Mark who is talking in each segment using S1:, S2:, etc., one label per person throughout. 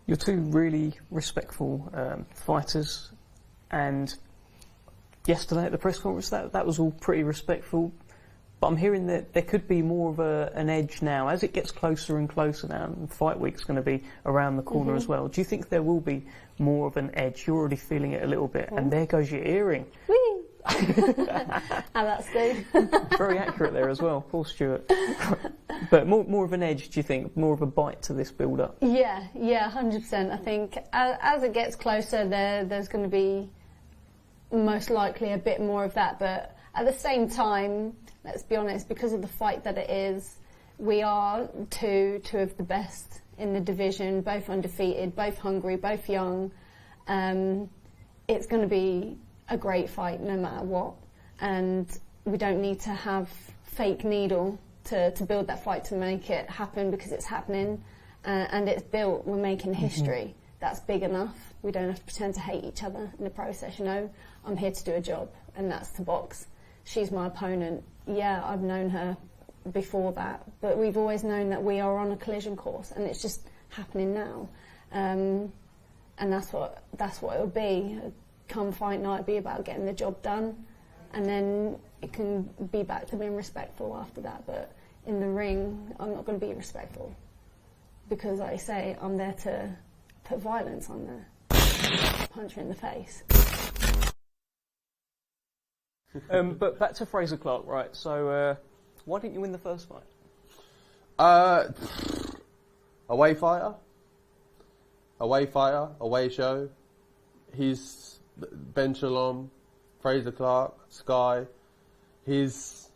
S1: You're two really respectful fighters, and yesterday at the press conference that was all pretty respectful. But I'm hearing that there could be more of an edge now as it gets closer and closer now, and fight week's going to be around the corner as well. Do you think there will be more of an edge? You're already feeling it a little bit, and there goes your earring.
S2: Whee! How that's good.
S1: Very accurate there as well, Paul Stewart. But more of an edge, do you think? More of a bite to this build-up?
S2: Yeah, 100%. I think as it gets closer, there's going to be most likely a bit more of that. But at the same time, let's be honest, because of the fight that it is, we are two of the best in the division, both undefeated, both hungry, both young. It's going to be a great fight no matter what, and we don't need to have fake needle to build that fight to make it happen, because it's happening and it's built. We're making history. That's big enough. We don't have to pretend to hate each other in the process. You know, I'm here to do a job, and that's to box. She's my opponent. Yeah, I've known her before that, but we've always known that we are on a collision course, and it's just happening now. And that's what it'll be. Come fight night, it'll be about getting the job done, and then it can be back to being respectful after that. But in the ring, I'm not going to be respectful, because, like I say, I'm there to put violence on there, punch her in the face.
S1: But back to Fraser Clarke, right? So why didn't you win the first fight?
S3: Away fighter, away show. He's Ben Shalom, Fraser Clarke, Sky. His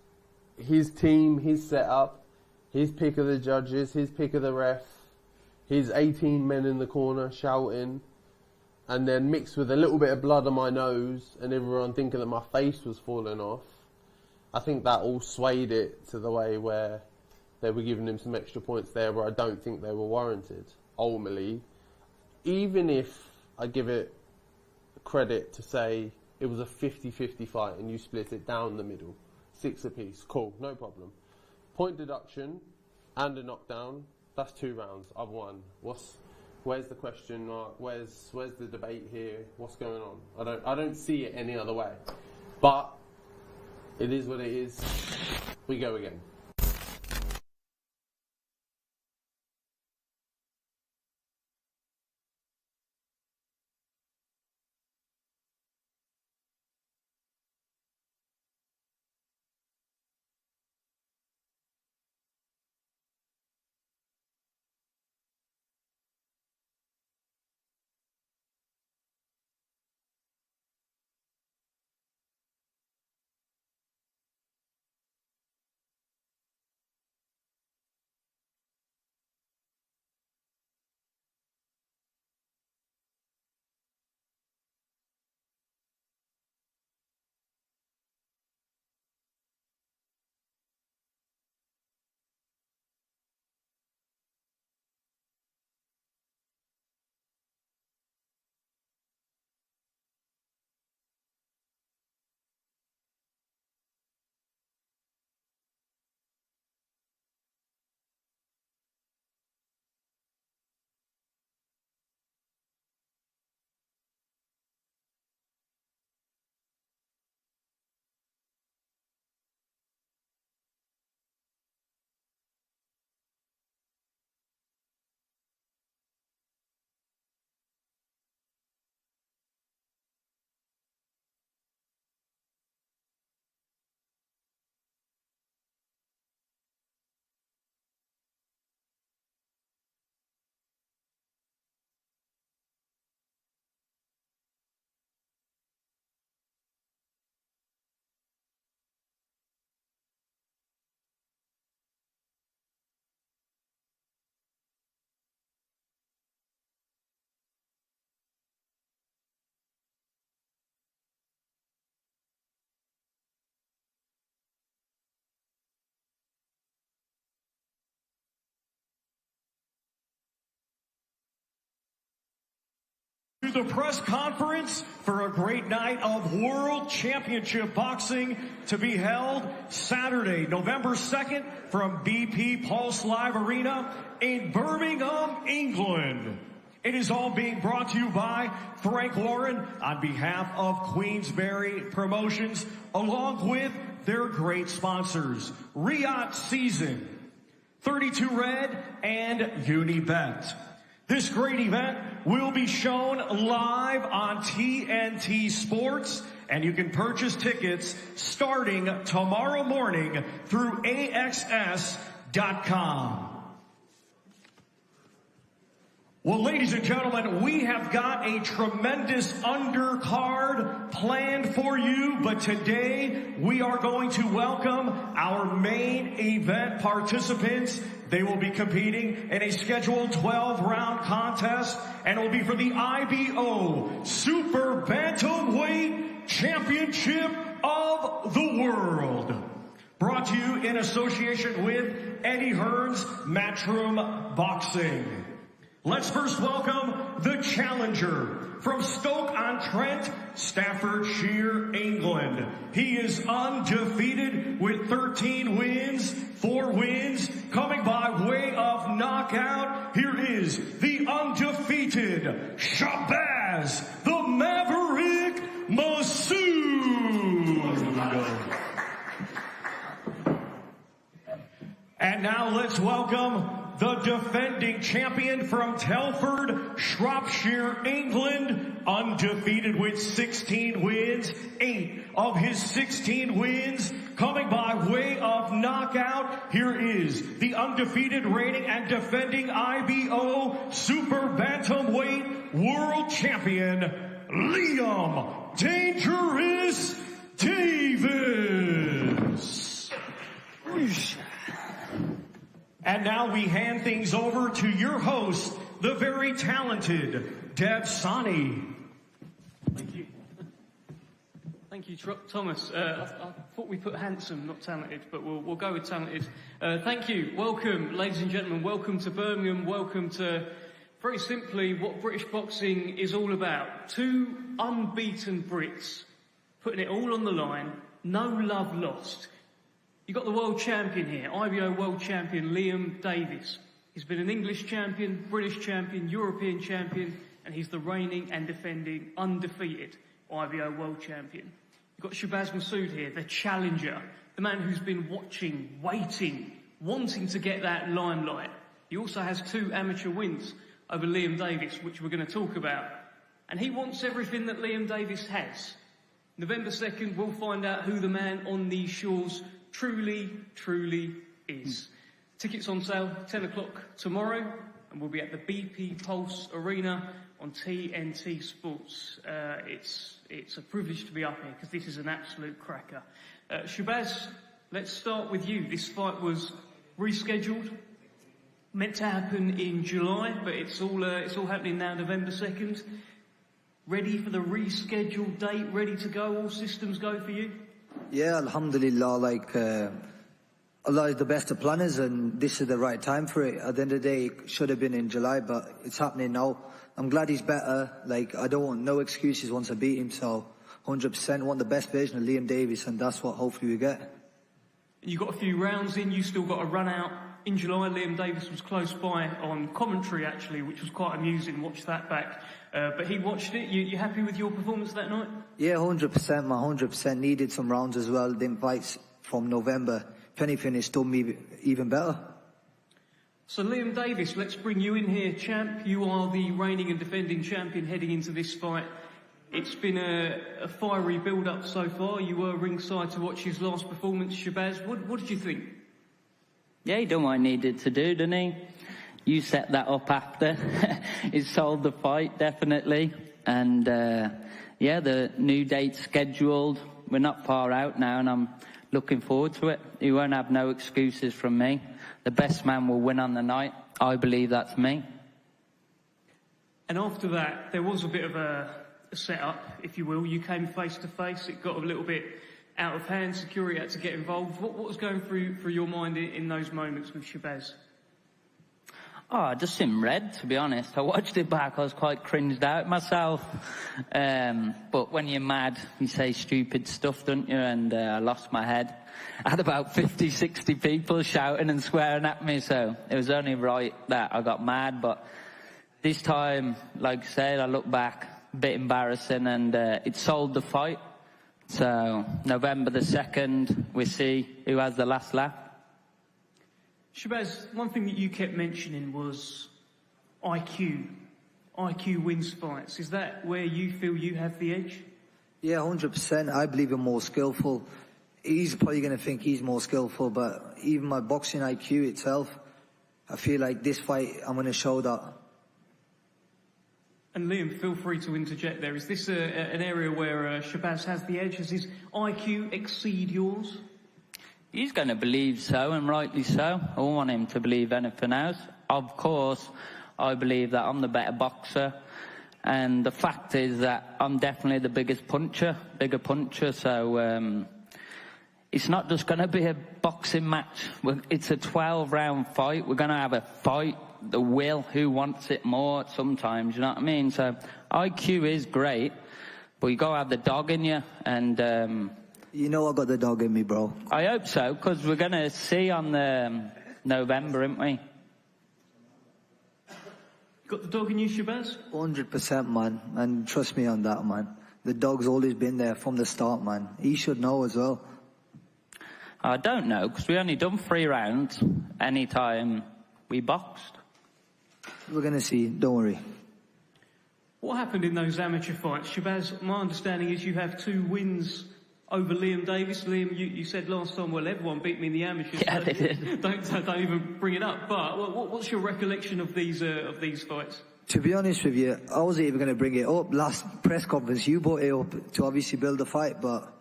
S3: team, his setup, his pick of the judges, his pick of the ref, his 18 men in the corner shouting, and then mixed with a little bit of blood on my nose and everyone thinking that my face was falling off. I think that all swayed it to the way where they were giving him some extra points there where I don't think they were warranted. Ultimately, even if I give it credit to say it was a 50-50 fight and you split it down the middle, 6 apiece, cool, no problem. Point deduction and a knockdown, that's 2 rounds, I've won. Where's the question mark? Where's the debate here? What's going on? I don't see it any other way. But it is what it is. We go again.
S4: To the press conference for a great night of World Championship Boxing to be held Saturday, November 2nd from BP Pulse Live Arena in Birmingham, England. It is all being brought to you by Frank Lauren on behalf of Queensberry Promotions, along with their great sponsors, Riot Season, 32 Red, and Unibet. This great event will be shown live on TNT Sports, and you can purchase tickets starting tomorrow morning through AXS.com. Well, ladies and gentlemen, we have got a tremendous undercard planned for you, but today we are going to welcome our main event participants. They will be competing in a scheduled 12-round contest, and it will be for the IBO Super Bantamweight Championship of the World. Brought to you in association with Eddie Hearn's Matchroom Boxing. Let's first welcome the challenger from Stoke-on-Trent, Staffordshire, England. He is undefeated with 13 wins, 4 wins, coming by way of knockout. Here is the undefeated Shabaz, the Maverick Masoud. And now let's welcome the defending champion from Telford, Shropshire, England, undefeated with 16 wins, 8 of his 16 wins coming by way of knockout. Here is the undefeated reigning and defending IBO Super Bantamweight World Champion, Liam Dangerous Davies. And now we hand things over to your host, the very talented Dev Sani.
S1: Thank you. Thank you, Thomas. I thought we put handsome, not talented, but we'll go with talented. Thank you. Welcome, ladies and gentlemen. Welcome to Birmingham. Welcome to, very simply, what British boxing is all about. 2 unbeaten Brits, putting it all on the line. No love lost. You've got the world champion here, IBO world champion Liam Davies. He's been an English champion, British champion, European champion, and he's the reigning and defending undefeated IBO world champion. You've got Shabaz Masoud here, the challenger, the man who's been watching, waiting, wanting to get that limelight. He also has 2 amateur wins over Liam Davies, which we're going to talk about. And he wants everything that Liam Davies has. November 2nd, we'll find out who the man on these shores truly is. Tickets on sale 10 o'clock tomorrow, and we'll be at the BP Pulse Arena on TNT Sports. It's a privilege to be up here because this is an absolute cracker. Shabaz, let's start with you. This fight was rescheduled, meant to happen in July, but it's all happening now, November 2nd. Ready for the rescheduled date? Ready to go? All systems go for you?
S5: Yeah, alhamdulillah, Allah is the best of planners, and this is the right time for it. At the end of the day, it should have been in July, but it's happening now. I'm glad he's better. I don't want no excuses once I beat him, so 100% want the best version of Liam Davies, and that's what hopefully we get.
S1: You got a few rounds in, you still got a run out in July. Liam Davies was close by on commentary, actually, which was quite amusing. Watch that back. But he watched it. You happy with your performance that night?
S5: Yeah, 100%, man, 100%. Needed some rounds as well. Them fights from November. If anything, it's done me even better.
S1: So Liam Davies, let's bring you in here, champ. You are the reigning and defending champion heading into this fight. It's been a fiery build-up so far. You were ringside to watch his last performance, Shabaz. What did you think?
S6: Yeah, he done what he needed to do, didn't he? You set that up after. He sold the fight, definitely. And, yeah, the new date's scheduled. We're not far out now, and I'm looking forward to it. He won't have no excuses from me. The best man will win on the night. I believe that's me.
S1: And after that, there was a bit of a set-up, if you will. You came face-to-face. It got a little bit out of hand. Security had to get involved. What was going through your mind in those moments with Shabaz?
S6: Oh, I just seemed red, to be honest. I watched it back, I was quite cringed out myself. But when you're mad, you say stupid stuff, don't you? And I lost my head. I had about 50, 60 people shouting and swearing at me, so it was only right that I got mad. But This time, like I said, I look back, a bit embarrassing, and it sold the fight. So November the 2nd, we see who has the last laugh.
S1: Shabaz, one thing that you kept mentioning was IQ. IQ wins fights. Is that where you feel you have the edge?
S5: Yeah, 100%. I believe I'm more skillful. He's probably going to think he's more skillful, but even my boxing IQ itself, I feel like this fight, I'm going to show that.
S1: And Liam, feel free to interject there. Is this an area where Shabaz has the edge? Does his IQ exceed yours?
S6: He's going to believe so, and rightly so. I don't want him to believe anything else. Of course, I believe that I'm the better boxer. And the fact is that I'm definitely the bigger puncher. So it's not just going to be a boxing match. It's a 12-round fight. We're going to have a fight, the will, who wants it more sometimes, you know what I mean? So IQ is great, but you got to have the dog in you. And
S5: you know I got the dog in me, bro.
S6: I hope so, because we're going to see on the November, aren't we?
S1: Got the dog in you, Shabaz?
S5: 100%, man. And trust me on that, man. The dog's always been there from the start, man. He should know as well.
S6: I don't know, because we only done 3 rounds any time we boxed.
S5: We're going to see. Don't worry.
S1: What happened in those amateur fights? Shabaz, my understanding is you have 2 wins over Liam Davies. Liam, you said last time, well, everyone beat me in the amateurs.
S6: Yeah, they did.
S1: Don't even bring it up. But what's your recollection of these fights?
S5: To be honest with you, I wasn't even going to bring it up. Last press conference, you brought it up to obviously build a fight, but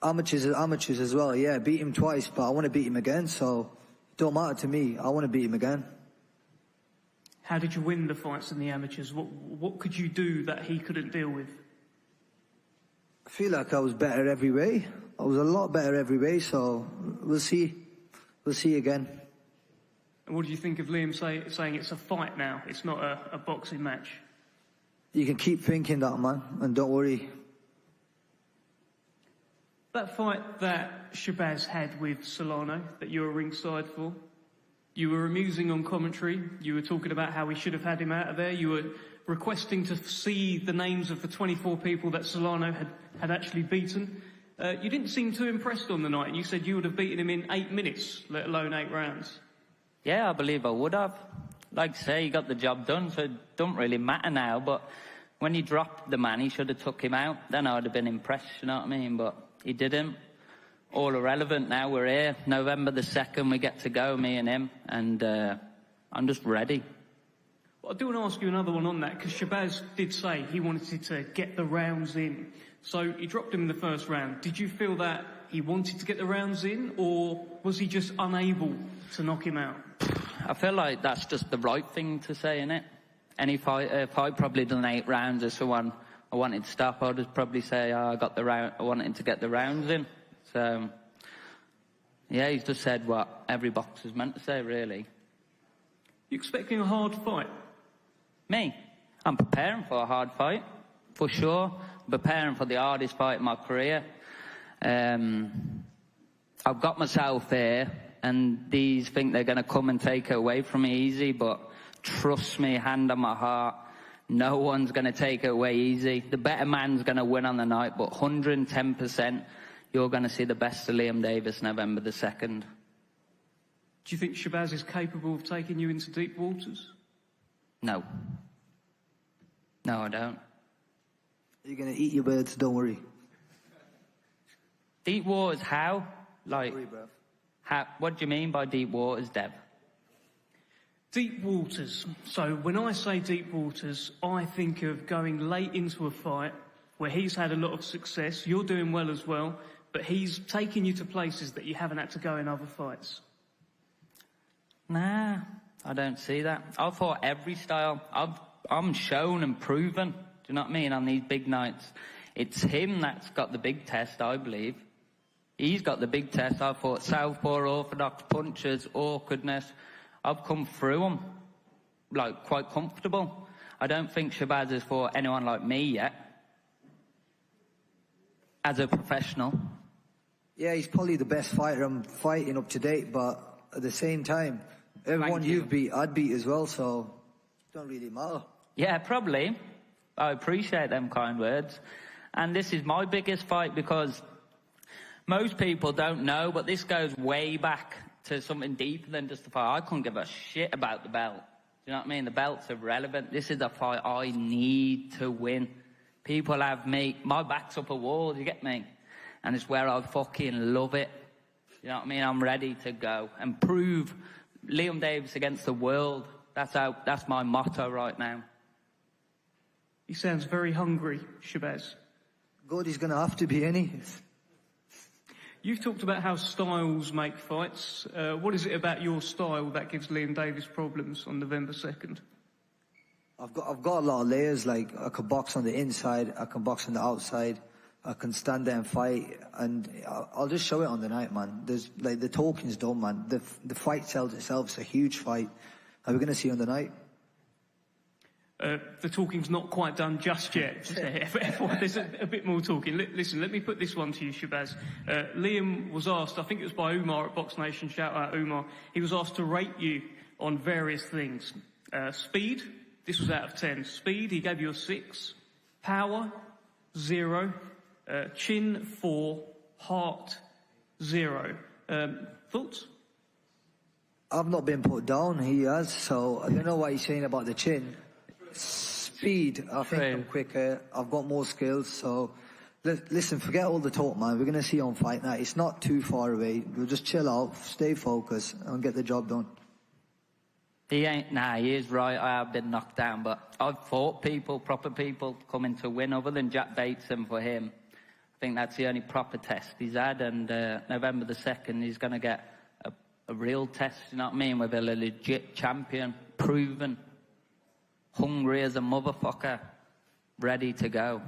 S5: amateurs as well. Yeah, beat him twice, but I want to beat him again, so it don't matter to me. I want to beat him again.
S1: How did you win the fights in the amateurs? What could you do that he couldn't deal with?
S5: I feel like I was better every way. I was a lot better every way, so we'll see. We'll see again.
S1: And what do you think of Liam saying it's a fight now? It's not a boxing match.
S5: You can keep thinking that, man, and don't worry.
S1: That fight that Shabaz had with Solano, that you were ringside for, you were amusing on commentary. You were talking about how we should have had him out of there. You were requesting to see the names of the 24 people that Solano had actually beaten. You didn't seem too impressed on the night. You said you would have beaten him in 8 minutes, let alone 8 rounds.
S6: Yeah, I believe I would have. Like I say, he got the job done, so it don't really matter now. But when he dropped the man, he should have took him out. Then I would have been impressed, you know what I mean? But he didn't. All irrelevant now. We're here. November the 2nd, we get to go, me and him. And I'm just ready.
S1: Well, I do want to ask you another one on that, because Shabaz did say he wanted to get the rounds in. So he dropped him in the first round. Did you feel that he wanted to get the rounds in, or was he just unable to knock him out?
S6: I feel like that's just the right thing to say, innit? Any fighter, if I probably done 8 rounds or someone I wanted to stop, I'd just probably say, I wanted to get the rounds in. So, yeah, he's just said what every boxer's meant to say, really.
S1: You expecting a hard fight?
S6: Me? I'm preparing for a hard fight, for sure. I'm preparing for the hardest fight in my career. I've got myself here, and these think they're going to come and take it away from me easy, but trust me, hand on my heart, no one's going to take it away easy. The better man's going to win on the night, but 110%, you're going to see the best of Liam Davies November the 2nd.
S1: Do you think Shabaz is capable of taking you into deep waters?
S6: No. No, I don't.
S5: You're going to eat your words, don't worry.
S6: Deep waters, how? Like,
S5: Don't worry, bruv.
S6: how? What do you mean by deep waters, Dev?
S1: Deep waters. So when I say deep waters, I think of going late into a fight where he's had a lot of success, you're doing well as well, but he's taking you to places that you haven't had to go in other fights.
S6: Nah, I don't see that. I've fought every style. I'm shown and proven, do you know what I mean, on these big nights. It's him that's got the big test, I believe. He's got the big test. I've fought southpaw, orthodox, punches, awkwardness. I've come through them, like, quite comfortable. I don't think Shabaz has fought anyone like me yet, as a professional.
S5: Yeah, he's probably the best fighter I'm fighting up to date, but at the same time, everyone you've beat, I'd beat as well, so don't really matter.
S6: Yeah, probably. I appreciate them kind words. And this is my biggest fight because most people don't know, but this goes way back to something deeper than just a fight. I couldn't give a shit about the belt. Do you know what I mean? The belt's irrelevant. This is a fight I need to win. People have me, my back's up a wall, you get me? And it's where I fucking love it. You know what I mean? I'm ready to go and prove Liam Davies against the world. That's my motto right now.
S4: He sounds very hungry, Shabaz.
S5: God, he's going to have to be, ain't he?
S4: You've talked about how styles make fights. What is it about your style that gives Liam Davies problems on November 2nd?
S5: I've got a lot of layers. Like, I can box on the inside, I can box on the outside, I can stand there and fight, and I'll just show it on the night, man. There's like the talking's done, man. The fight sells itself. It's a huge fight. Are we going to see on the night?
S4: The talking's not quite done just yet. There's a bit more talking. Listen, let me put this one to you, Shabaz. Liam was asked, I think it was by Umar at Box Nation, shout out Umar, he was asked to rate you on various things. Speed, this was out of 10. Speed, he gave you a 6. Power, 0. Chin, 4. Heart, 0. Thoughts?
S5: I've not been put down, he has, so I don't know what he's saying about the chin. Speed, I think I'm quicker, I've got more skills, so listen, forget all the talk, man. We're going to see on fight night. It's not too far away. We'll just chill out, stay focused, and get the job done.
S6: He is right, I have been knocked down, but I've fought people, proper people, coming to win other than Jack Bates, and for him, I think that's the only proper test he's had, and November the 2nd, he's going to get a real test, you know what I mean, with a legit champion, proven, hungry as a motherfucker, ready to go.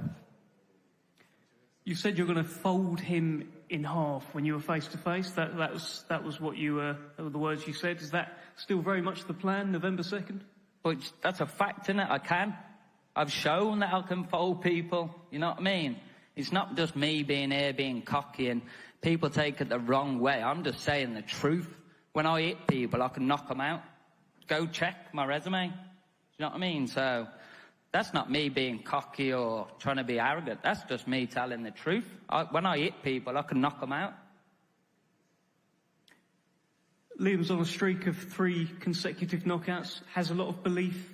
S4: You said you're going to fold him in half when you were face to face. That was what you were the words you said. Is that still very much the plan, November 2nd?
S6: But that's a fact, isn't it? I can. I've shown that I can fold people. You know what I mean? It's not just me being here, being cocky, and people take it the wrong way. I'm just saying the truth. When I hit people, I can knock them out. Go check my resume. You know what I mean? So that's not me being cocky or trying to be arrogant. That's just me telling the truth. When I hit people, I can knock them out.
S4: Liam's on a streak of 3 consecutive knockouts, has a lot of belief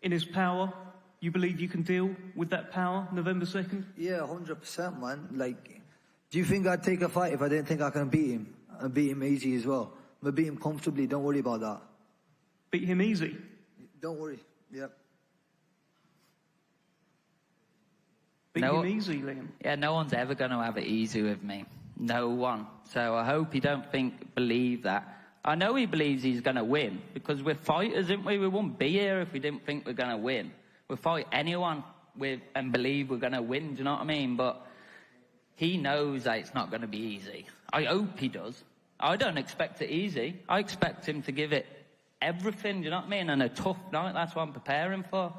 S4: in his power. You believe you can deal with that power November 2nd?
S5: Yeah, 100%, man. Like, do you think I'd take a fight if I didn't think I can beat him? And beat him easy as well. I'm going to beat him comfortably, don't worry about that.
S4: Beat him easy?
S5: Don't worry, yep.
S4: Beat him easy, Liam?
S6: Yeah, no one's ever going to have it easy with me. No one. So I hope he don't believe that. I know he believes he's going to win, because we're fighters, aren't we? We wouldn't be here if we didn't think we're going to win. We'll fight anyone and believe we're going to win, do you know what I mean? But he knows that it's not going to be easy. I hope he does. I don't expect it easy. I expect him to give it everything, do you know what I mean? And a tough night, that's what I'm preparing for.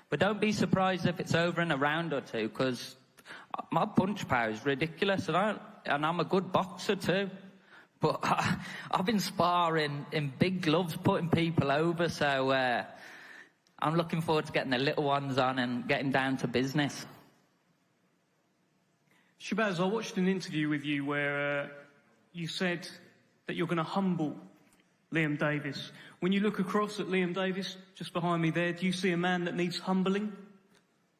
S6: But don't be surprised if it's over in a round or two, because my punch power is ridiculous, and I'm a good boxer too. But I've been sparring in big gloves, putting people over, so I'm looking forward to getting the little ones on and getting down to business.
S4: Shabaz, I watched an interview with you where you said that you're going to humble Liam Davies. When you look across at Liam Davies, just behind me there, do you see a man that needs humbling?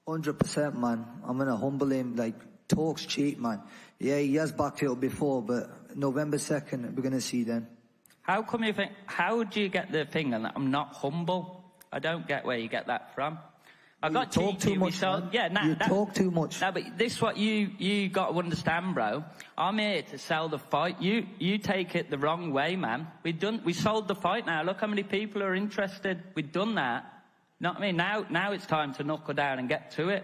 S5: 100%, man. I'm going to humble him. Like, talk's cheap, man. Yeah, he has backed it up before, but November 2nd, we're going to see then.
S6: How come you think, how do you get the thing that I'm not humble? I don't get where you get that from. I got
S5: talk too much, man.
S6: Yeah,
S5: you talk too much.
S6: No, but this is what you got to understand, bro. I'm here to sell the fight. You take it the wrong way, man. We sold the fight now. Look how many people are interested. We've done that. You know what I mean? Now it's time to knuckle down and get to it.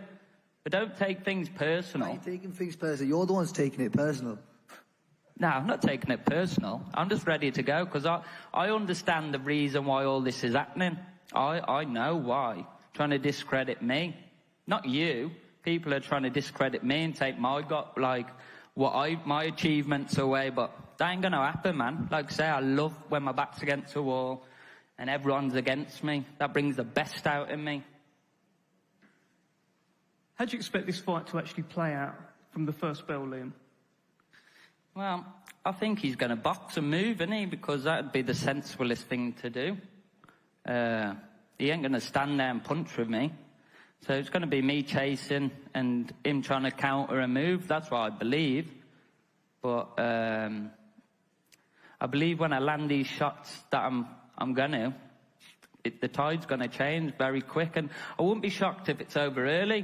S6: But don't take things personal.
S5: I ain't taking things personal. You're the ones taking it personal.
S6: No, I'm not taking it personal. I'm just ready to go, because I understand the reason why all this is happening. I know why. Trying to discredit me. Not you. People are trying to discredit me and take my my achievements away, but that ain't gonna happen, man. Like I say, I love when my back's against the wall and everyone's against me. That brings the best out in me.
S4: How do you expect this fight to actually play out from the first bell, Liam?
S6: Well, I think he's going to box and move, isn't he? Because that would be the sensiblest thing to do. He ain't going to stand there and punch with me. So it's going to be me chasing and him trying to counter and move. That's what I believe. But I believe when I land these shots that I'm going to, the tide's going to change very quick. And I wouldn't be shocked if it's over early.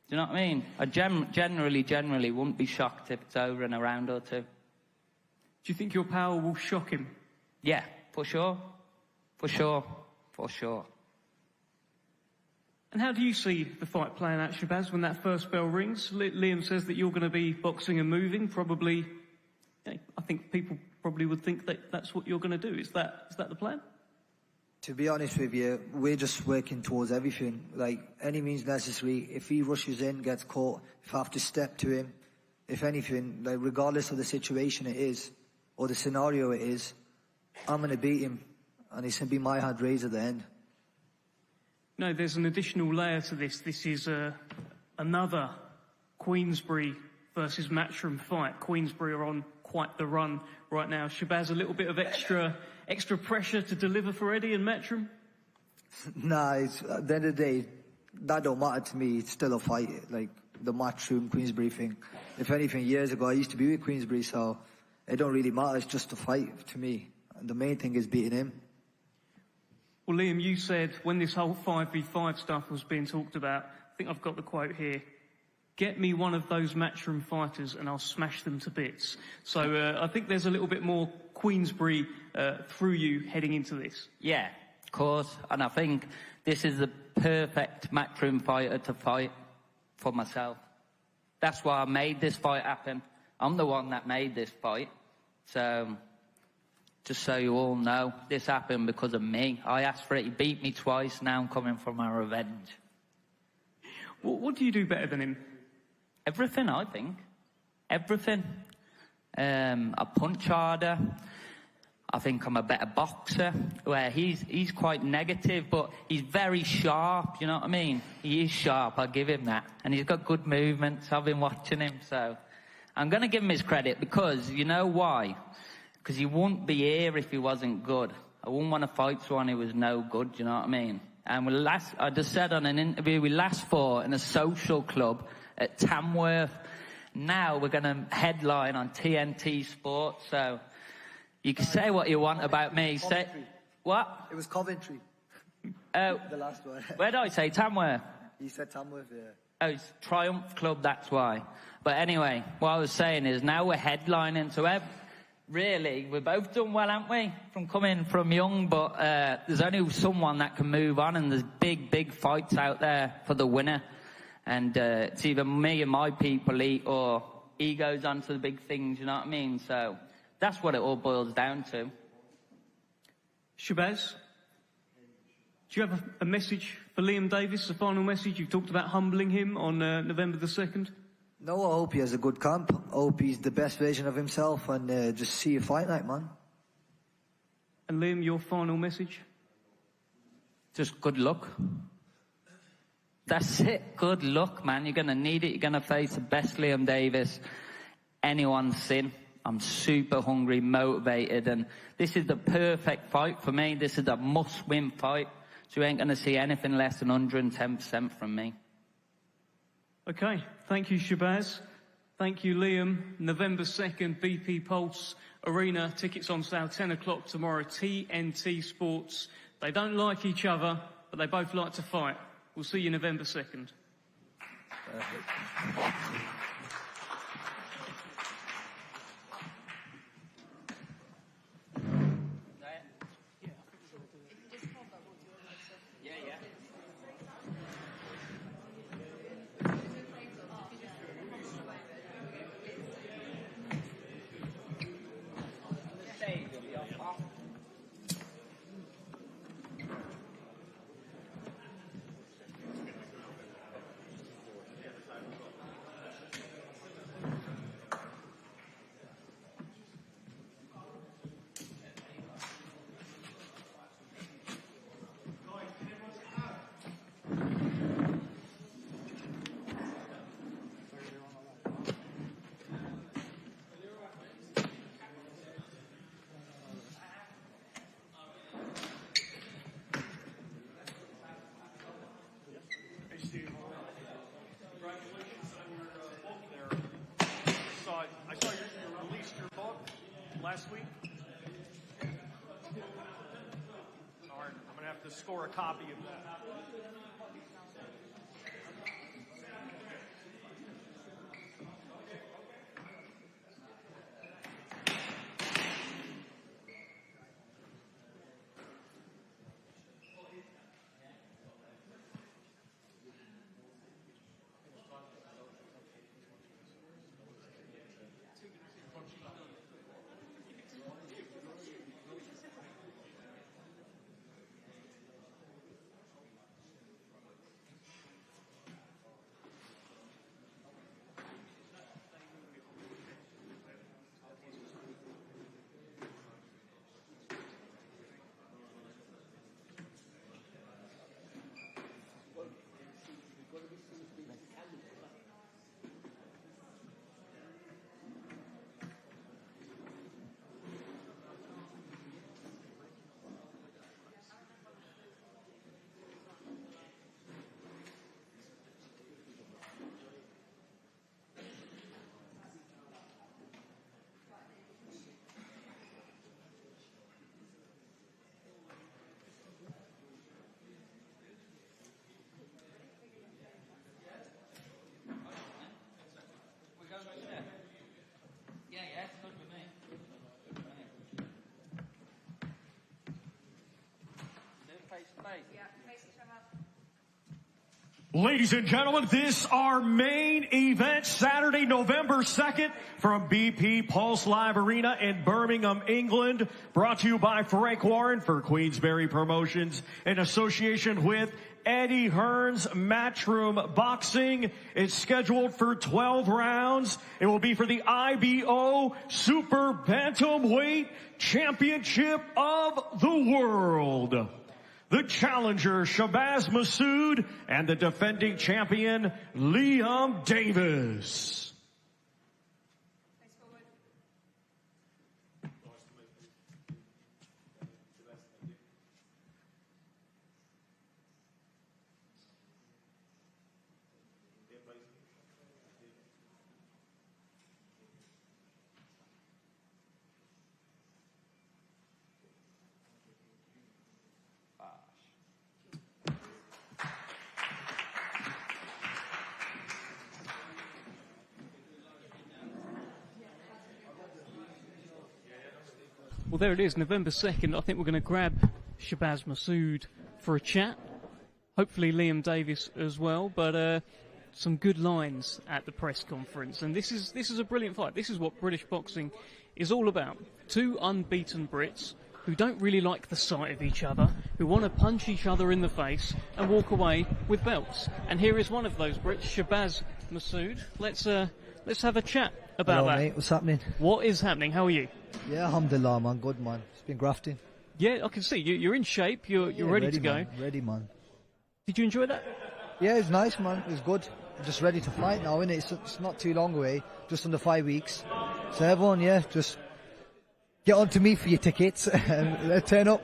S6: Do you know what I mean? I generally wouldn't be shocked if it's over in a round or two.
S4: Do you think your power will shock him?
S6: Yeah, for sure. For sure. For sure.
S4: And how do you see the fight playing out, Shabaz, when that first bell rings? Liam says that you're going to be boxing and moving. Probably, I think people probably would think that that's what you're going to do. Is that the plan?
S5: To be honest with you, we're just working towards everything. Like, any means necessary. If he rushes in, gets caught, if I have to step to him, if anything, like, regardless of the situation it is, or the scenario it is, I'm going to beat him. And it's going to be my hand raised at the end.
S4: No, there's an additional layer to this. This is another Queensbury versus Matchroom fight. Queensbury are on quite the run right now. Shabaz, a little bit of extra pressure to deliver for Eddie and Matchroom?
S5: Nah, at the end of the day, that don't matter to me. It's still a fight, like the Matchroom Queensbury thing. If anything, years ago I used to be with Queensbury, so it don't really matter. It's just a fight to me. And the main thing is beating him.
S4: Well, Liam, you said when this whole 5v5 stuff was being talked about, I think I've got the quote here, get me one of those Matchroom fighters and I'll smash them to bits. So I think there's a little bit more Queensbury through you heading into this.
S6: Yeah, of course. And I think this is the perfect Matchroom fighter to fight for myself. That's why I made this fight happen. I'm the one that made this fight. So, just so you all know, this happened because of me. I asked for it, he beat me twice, now I'm coming for my revenge.
S4: What do you do better than him?
S6: Everything, I think. Everything. I punch harder. I think I'm a better boxer, where he's quite negative, but he's very sharp, you know what I mean? He is sharp, I'll give him that. And he's got good movements, I've been watching him, so I'm going to give him his credit, because you know why? Because he wouldn't be here if he wasn't good. I wouldn't want to fight someone who was no good, you know what I mean? And I just said on an interview, we last fought in a social club at Tamworth. Now we're going to headline on TNT Sports, so you can say what you want about me. Say, what?
S5: It was Coventry.
S6: Oh,
S5: The last one.
S6: where did I say? Tamworth?
S5: You said Tamworth, yeah.
S6: Oh, it's Triumph Club, that's why. But anyway, what I was saying is now we're headlining, so really, we've both done well, haven't we? From coming from young, but there's only someone that can move on, and there's big fights out there for the winner. And it's either me and my people eat, or he goes on to the big things, you know what I mean? So that's what it all boils down to.
S4: Shabaz, do you have a message for Liam Davies, a final message? You've talked about humbling him on November the 2nd.
S5: No, I hope he has a good camp. I hope he's the best version of himself, and just see you fight night, man.
S4: And Liam, your final message?
S6: Just good luck. That's it. Good luck, man. You're going to need it. You're going to face the best Liam Davies anyone's seen. I'm super hungry, motivated, and this is the perfect fight for me. This is a must-win fight. So you ain't going to see anything less than 110% from me.
S4: Okay, thank you, Shabaz. Thank you, Liam. November 2nd, BP Pulse Arena. Tickets on sale 10 o'clock tomorrow. TNT Sports. They don't like each other, but they both like to fight. We'll see you November 2nd. last week. All right, I'm going to have to score a copy of that. Ladies and gentlemen, this is our main event, Saturday, November 2nd, from BP Pulse Live Arena in Birmingham, England. Brought to you by Frank Warren for Queensberry Promotions in association with Eddie Hearn's Matchroom Boxing. It's scheduled for 12 rounds. It will be for the IBO Super Bantamweight Championship of the World. The challenger, Shabaz Masoud, and the defending champion, Liam Davies.
S1: Well, there it is, November 2nd. I think we're going to grab Shabaz Masoud for a chat. Hopefully Liam Davies as well, but some good lines at the press conference. And this is a brilliant fight. This is what British boxing is all about. Two unbeaten Brits who don't really like the sight of each other, who want to punch each other in the face and walk away with belts. And here is one of those Brits, Shabaz Masoud. Let's have a chat about
S5: Hello,
S1: that.
S5: Mate, what's happening?
S1: What is happening? How are you?
S5: Yeah, alhamdulillah, man. Good, man. It's been grafting.
S1: Yeah, I can see you're in shape. You're ready to go.
S5: Man. Ready, man.
S1: Did you enjoy that?
S5: Yeah, it's nice, man. It was good. I'm just ready to fight now, innit? It's not too long away. Just under 5 weeks. So everyone, yeah, just get on to me for your tickets and turn up.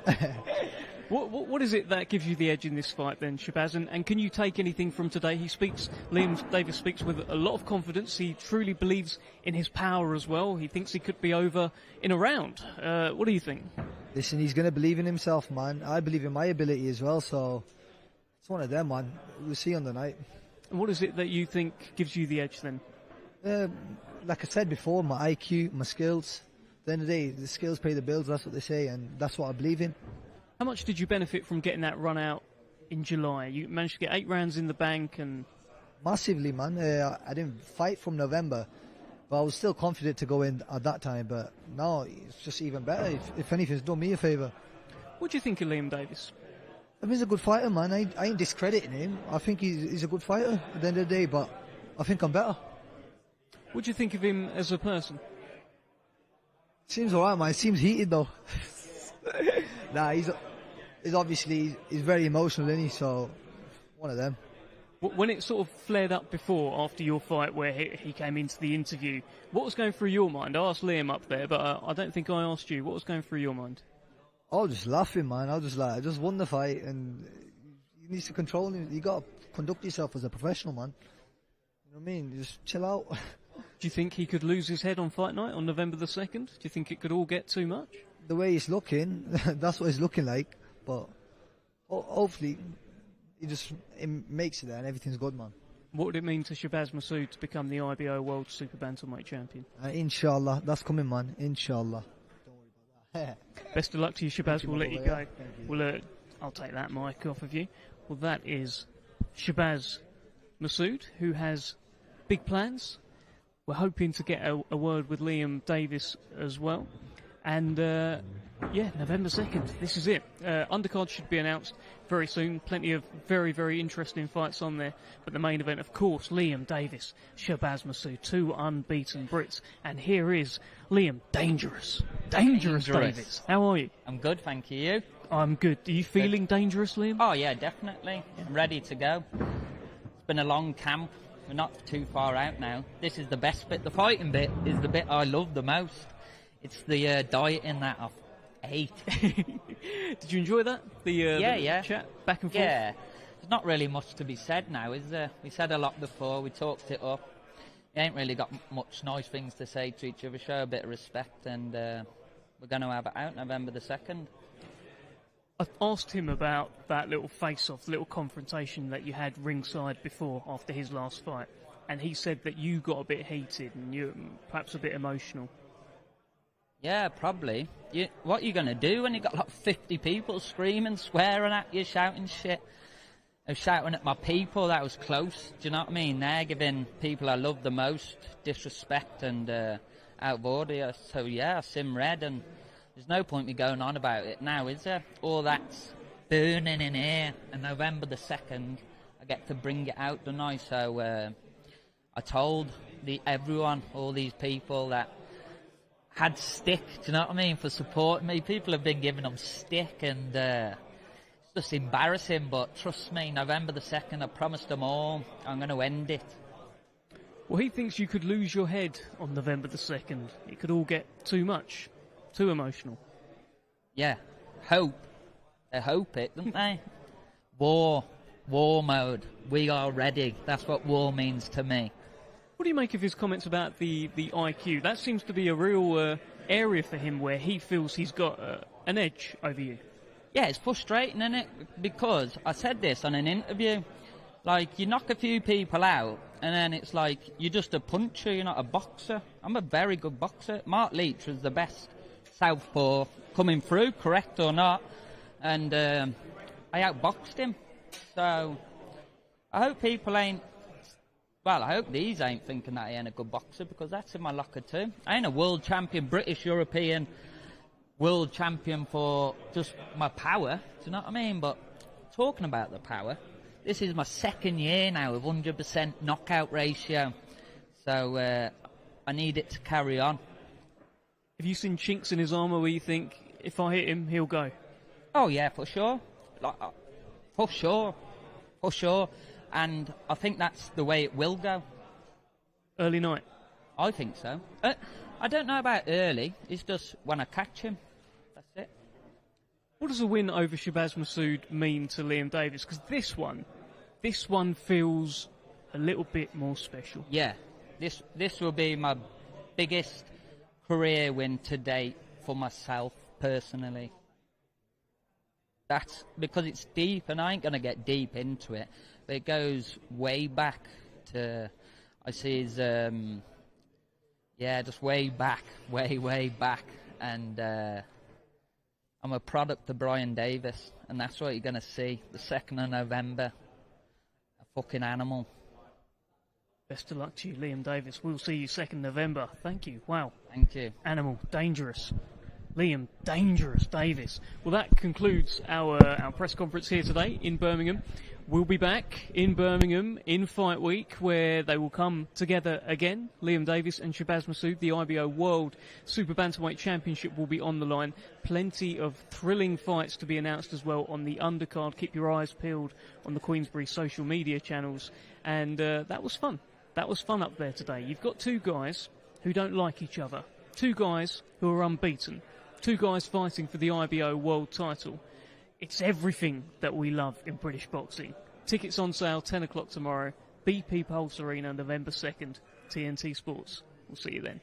S1: What is it that gives you the edge in this fight then, Shabaz? And can you take anything from today? Liam Davies speaks with a lot of confidence. He truly believes in his power as well. He thinks he could be over in a round. What do you think?
S5: Listen, he's going to believe in himself, man. I believe in my ability as well, so it's one of them, man. We'll see on the night.
S1: And what is it that you think gives you the edge then?
S5: Like I said before, my IQ, my skills. At the end of the day, the skills pay the bills, that's what they say, and that's what I believe in.
S1: How much did you benefit from getting that run out in July? You managed to get 8 rounds in the bank and...
S5: Massively, man. I didn't fight from November, but I was still confident to go in at that time, but now it's just even better. If anything, it's done me a favour.
S1: What do you think of Liam Davies?
S5: I mean, he's a good fighter, man. I ain't discrediting him. I think he's a good fighter at the end of the day, but I think I'm better.
S1: What do you think of him as a person?
S5: Seems alright, man. Seems heated, though. Nah, he's obviously very emotional, isn't he? So, one of them.
S1: When it sort of flared up before, after your fight, where he came into the interview, what was going through your mind? I asked Liam up there, but I don't think I asked you. What was going through your mind?
S5: I was just laughing, man. I just won the fight, and you need to control him. You got to conduct yourself as a professional, man. You know what I mean? Just chill out.
S1: Do you think he could lose his head on fight night on November the 2nd? Do you think it could all get too much?
S5: The way he's looking, that's what he's looking like. But hopefully, he makes it there and everything's good, man.
S1: What would it mean to Shabaz Masoud to become the IBO World Super Bantamweight champion?
S5: Inshallah, that's coming, man. Inshallah. Don't worry about that.
S1: Best of luck to you, Shabaz. We'll let you go. Well, I'll take that mic off of you. Well, that is Shabaz Masoud, who has big plans. We're hoping to get a word with Liam Davies as well. And, November 2nd, this is it. Undercard should be announced very soon. Plenty of very, very interesting fights on there. But the main event, of course, Liam Davies, Shabaz Masoud, 2 unbeaten Brits. And here is Liam, Dangerous Davies. How are you?
S6: I'm good, thank you. You?
S1: I'm good. Are you feeling dangerous, Liam?
S6: Oh, yeah, definitely. Yeah. I'm ready to go. It's been a long camp. We're not too far out now. This is the best bit. The fighting bit is the bit I love the most. It's the dieting that I hate.
S1: Did you enjoy that? The chat back and forth?
S6: Yeah. There's not really much to be said now, is there? We said a lot before. We talked it up. We ain't really got much nice things to say to each other. Show a bit of respect, and we're going to have it out November the 2nd.
S1: I asked him about that little face-off, little confrontation that you had ringside before, after his last fight, and he said that you got a bit heated and you perhaps a bit emotional.
S6: Yeah, probably. What are you going to do when you got like 50 people screaming, swearing at you, shouting shit? I was shouting at my people. That was close. Do you know what I mean? They're giving people I love the most disrespect and out of order. So yeah, I sim red, and there's no point me going on about it now, is there? All that's burning in here, and November the 2nd, I get to bring it out, don't I? So I told everyone, all these people that had stick, do you know what I mean, for supporting me. People have been giving them stick, and it's just embarrassing, but trust me, November the 2nd, I promised them all, I'm going to end it.
S1: Well, he thinks you could lose your head on November the 2nd. It could all get too much, too emotional.
S6: Yeah, hope. They hope it, don't they? War mode. We are ready. That's what war means to me.
S1: What do you make of his comments about the IQ? That seems to be a real area for him where he feels he's got an edge over you.
S6: Yeah, it's frustrating, isn't it? Because I said this on an interview. Like, you knock a few people out, and then it's like, you're just a puncher, you're not a boxer. I'm a very good boxer. Mark Leach was the best southpaw coming through, correct or not. And I outboxed him. So I hope people ain't... Well, I hope these ain't thinking that I ain't a good boxer, because that's in my locker too. I ain't a world champion, British, European, world champion for just my power. Do you know what I mean? But talking about the power, this is my 2nd year now with 100% knockout ratio. So I need it to carry on.
S1: Have you seen chinks in his armour where you think, if I hit him, he'll go?
S6: Oh, yeah, for sure. For sure. And I think that's the way it will go.
S1: Early night?
S6: I think so. I don't know about early. It's just when I catch him. That's it.
S1: What does a win over Shabaz Masoud mean to Liam Davies? Because this one feels a little bit more special.
S6: Yeah. This will be my biggest career win to date for myself, personally. That's because it's deep, and I ain't going to get deep into it. But it goes way back to, I see his, just way back. And I'm a product of Brian Davis, and that's what you're going to see, the 2nd of November. A fucking animal.
S1: Best of luck to you, Liam Davies. We'll see you 2nd November. Thank you. Wow.
S6: Thank you.
S1: Animal. Dangerous. Liam Dangerous Davies. Well, that concludes our press conference here today in Birmingham. We'll be back in Birmingham in Fight Week, where they will come together again. Liam Davies and Shabaz Masoud. The IBO World Super Bantamweight Championship will be on the line. Plenty of thrilling fights to be announced as well on the undercard. Keep your eyes peeled on the Queensberry social media channels. And that was fun. That was fun up there today. You've got 2 guys who don't like each other. 2 guys who are unbeaten. 2 guys fighting for the IBO World title. It's everything that we love in British boxing. Tickets on sale 10 o'clock tomorrow. BP Pulse Arena, November 2nd. TNT Sports. We'll see you then.